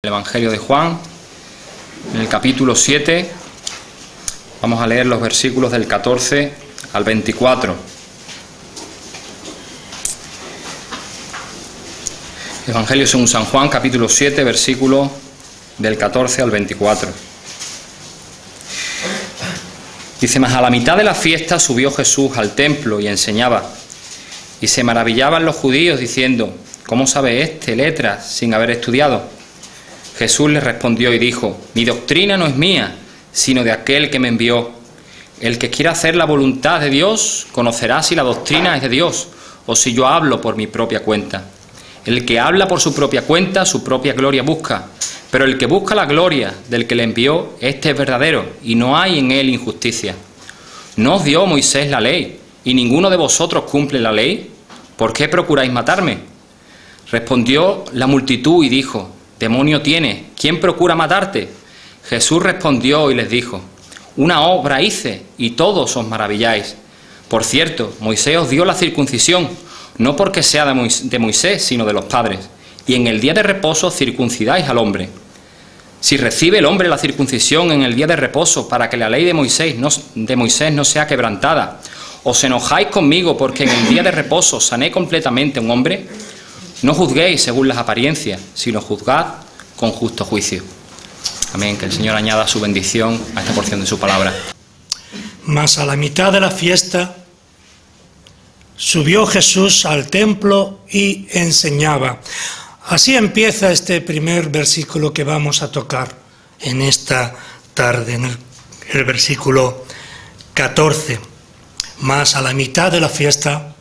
El Evangelio de Juan, en el capítulo 7, vamos a leer los versículos del 14 al 24. Evangelio según San Juan, capítulo 7, versículos del 14 al 24. Dice: mas a la mitad de la fiesta subió Jesús al templo y enseñaba. Y se maravillaban los judíos diciendo: ¿cómo sabe este letras sin haber estudiado? Jesús les respondió y dijo: mi doctrina no es mía, sino de aquel que me envió. El que quiera hacer la voluntad de Dios conocerá si la doctrina es de Dios o si yo hablo por mi propia cuenta. El que habla por su propia cuenta, su propia gloria busca. Pero el que busca la gloria del que le envió, este es verdadero, y no hay en él injusticia. ¿No os dio Moisés la ley, y ninguno de vosotros cumple la ley? ¿Por qué procuráis matarme? Respondió la multitud y dijo: demonio tienes, ¿quién procura matarte? Jesús respondió y les dijo: una obra hice, y todos os maravilláis. Por cierto, Moisés os dio la circuncisión, no porque sea de Moisés, sino de los padres. Y en el día de reposo circuncidáis al hombre. Si recibe el hombre la circuncisión en el día de reposo, para que la ley de Moisés no sea quebrantada, ¿os enojáis conmigo porque en el día de reposo sané completamente a un hombre? No juzguéis según las apariencias, sino juzgad con justo juicio. Amén. Que el Señor añada su bendición a esta porción de su palabra. Mas a la mitad de la fiesta subió Jesús al templo y enseñaba. Así empieza este primer versículo que vamos a tocar en esta tarde, en el versículo 14. Mas a la mitad de la fiesta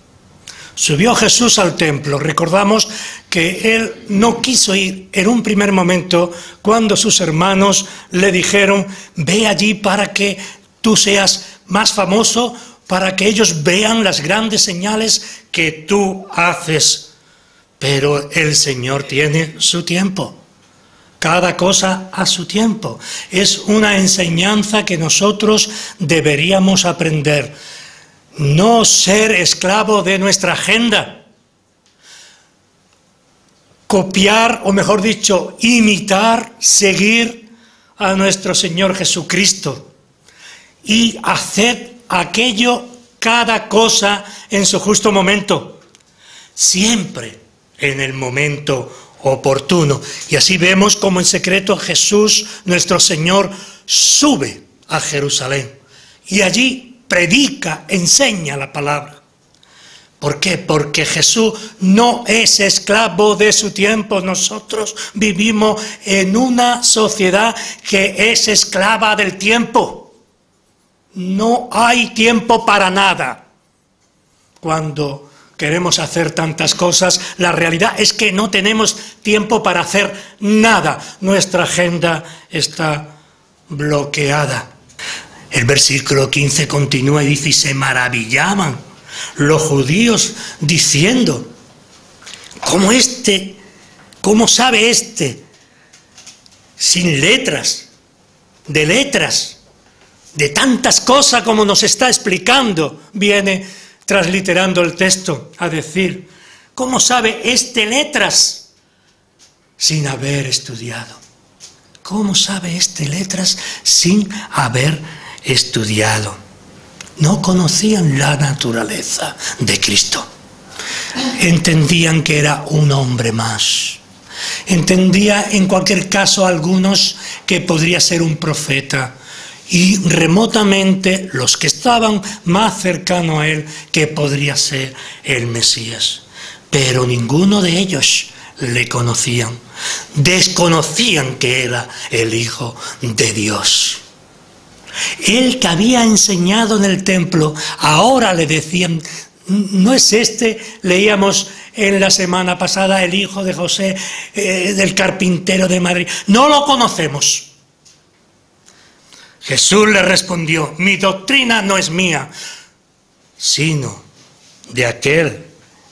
subió Jesús al templo. Recordamos que él no quiso ir en un primer momento cuando sus hermanos le dijeron: ve allí para que tú seas más famoso, para que ellos vean las grandes señales que tú haces. Pero el Señor tiene su tiempo. Cada cosa a su tiempo. Es una enseñanza que nosotros deberíamos aprender. No ser esclavo de nuestra agenda. Copiar, o mejor dicho, imitar, seguir a nuestro Señor Jesucristo. Y hacer aquello, cada cosa en su justo momento. Siempre en el momento oportuno. Y así vemos como en secreto Jesús, nuestro Señor, sube a Jerusalén. Y allí predica, enseña la palabra. ¿Por qué? Porque Jesús no es esclavo de su tiempo. Nosotros vivimos en una sociedad que es esclava del tiempo. No hay tiempo para nada. Cuando queremos hacer tantas cosas, la realidad es que no tenemos tiempo para hacer nada. Nuestra agenda está bloqueada. El versículo 15 continúa y dice: y se maravillaban los judíos diciendo: ¿cómo sabe este? Sin letras, de tantas cosas como nos está explicando. Viene transliterando el texto a decir: ¿cómo sabe este letras sin haber estudiado? ¿Cómo sabe este letras sin haber estudiado? No conocían la naturaleza de Cristo. Entendían que era un hombre más. Entendía en cualquier caso algunos que podría ser un profeta. Y remotamente los que estaban más cercanos a él, que podría ser el Mesías. Pero ninguno de ellos le conocían. Desconocían que era el Hijo de Dios. Él que había enseñado en el templo, ahora le decían: ¿no es este? Leíamos en la semana pasada, el hijo de José, del carpintero de Madrid. No lo conocemos. Jesús le respondió: mi doctrina no es mía, sino de aquel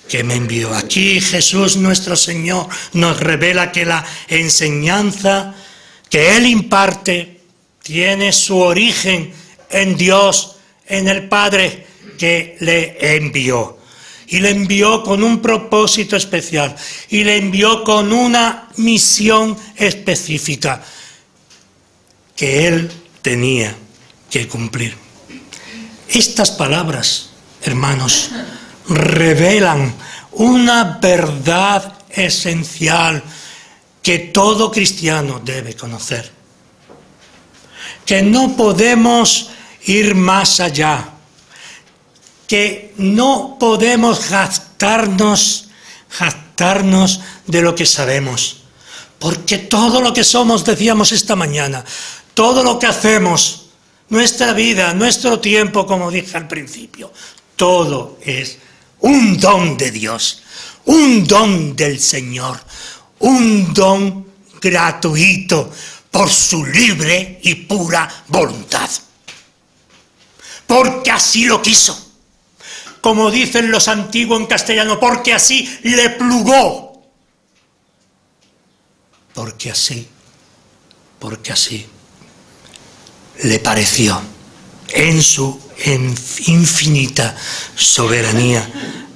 que me envió. Aquí Jesús nuestro Señor nos revela que la enseñanza que Él imparte tiene su origen en Dios, en el Padre que le envió. y le envió con un propósito especial, y le envió con una misión específica que él tenía que cumplir. Estas palabras, hermanos, revelan una verdad esencial que todo cristiano debe conocer. Que no podemos ir más allá, que no podemos jactarnos de lo que sabemos, porque todo lo que somos, decíamos esta mañana, todo lo que hacemos, nuestra vida, nuestro tiempo, como dije al principio, todo es un don de Dios, un don del Señor, un don gratuito por su libre y pura voluntad. Porque así lo quiso. Como dicen los antiguos en castellano, porque así le plugó. Porque así le pareció en su infinita soberanía,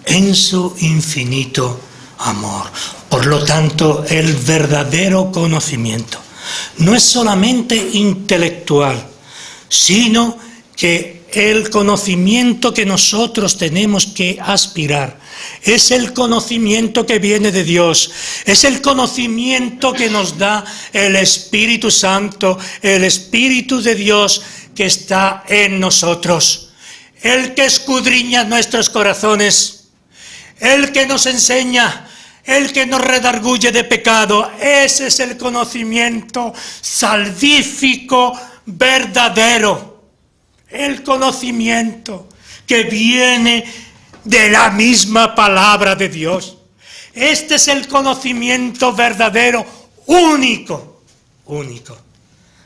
en su infinito amor. Por lo tanto, el verdadero conocimiento no es solamente intelectual, sino que el conocimiento que nosotros tenemos que aspirar es el conocimiento que viene de Dios, es el conocimiento que nos da el Espíritu Santo, el Espíritu de Dios que está en nosotros, el que escudriña nuestros corazones, el que nos enseña, el que nos redarguye de pecado. Ese es el conocimiento salvífico verdadero, el conocimiento que viene de la misma palabra de Dios. Este es el conocimiento verdadero, único.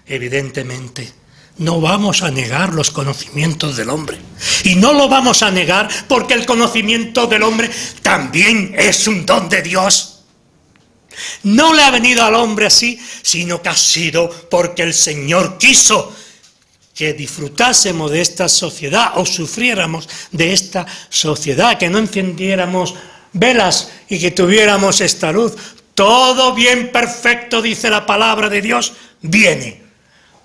Evidentemente, no vamos a negar los conocimientos del hombre. Y no lo vamos a negar porque el conocimiento del hombre también es un don de Dios. No le ha venido al hombre así, sino que ha sido porque el Señor quiso que disfrutásemos de esta sociedad o sufriéramos de esta sociedad, que no encendiéramos velas y que tuviéramos esta luz. Todo bien perfecto, dice la palabra de Dios, viene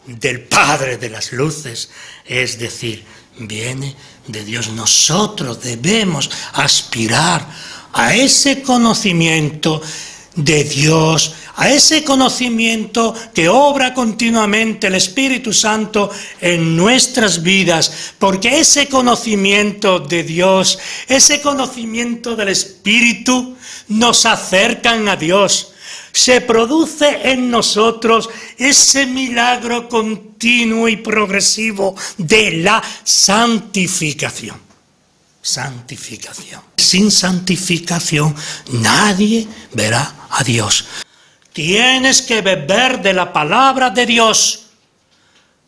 del Padre de las luces, es decir, viene de Dios. Nosotros debemos aspirar a ese conocimiento de Dios, a ese conocimiento que obra continuamente el Espíritu Santo en nuestras vidas, porque ese conocimiento de Dios, ese conocimiento del Espíritu nos acercan a Dios. Se produce en nosotros ese milagro continuo y progresivo de la santificación. Santificación. Sin santificación nadie verá a Dios. Tienes que beber de la palabra de Dios.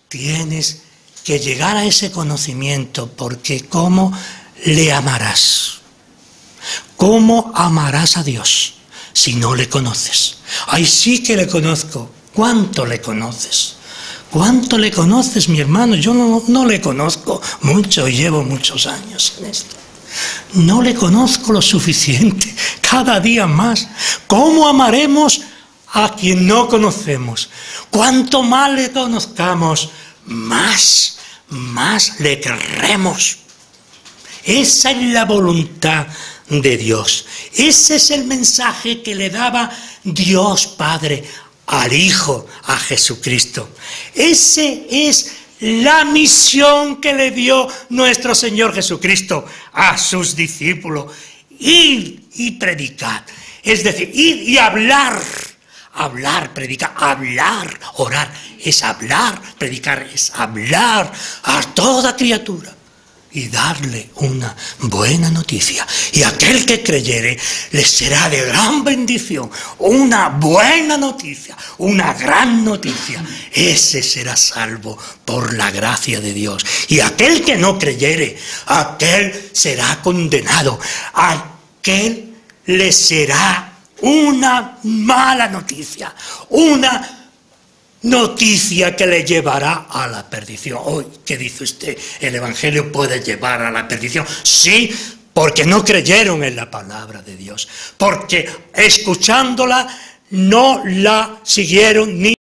Tienes que llegar a ese conocimiento, porque ¿cómo le amarás? ¿Cómo amarás a Dios si no le conoces? Ay, sí que le conozco. ¿Cuánto le conoces? ¿Cuánto le conoces, mi hermano? Yo no le conozco mucho y llevo muchos años en esto. No le conozco lo suficiente, cada día más. ¿Cómo amaremos a quien no conocemos? Cuanto más le conozcamos, más le querremos. Esa es la voluntad de Dios. Ese es el mensaje que le daba Dios Padre al Hijo, a Jesucristo. Ese es la misión que le dio nuestro Señor Jesucristo a sus discípulos. Ir y predicar, es decir, ir y hablar, predicar, hablar, orar, es hablar, predicar, es hablar a toda criatura y darle una buena noticia. Y aquel que creyere le será de gran bendición, una buena noticia, una gran noticia. Ese será salvo por la gracia de Dios. Y aquel que no creyere, aquel será condenado. Aquel le será una mala noticia, una noticia que le llevará a la perdición. Hoy, ¿qué dice usted? ¿El Evangelio puede llevar a la perdición? Sí, porque no creyeron en la palabra de Dios, porque escuchándola no la siguieron ni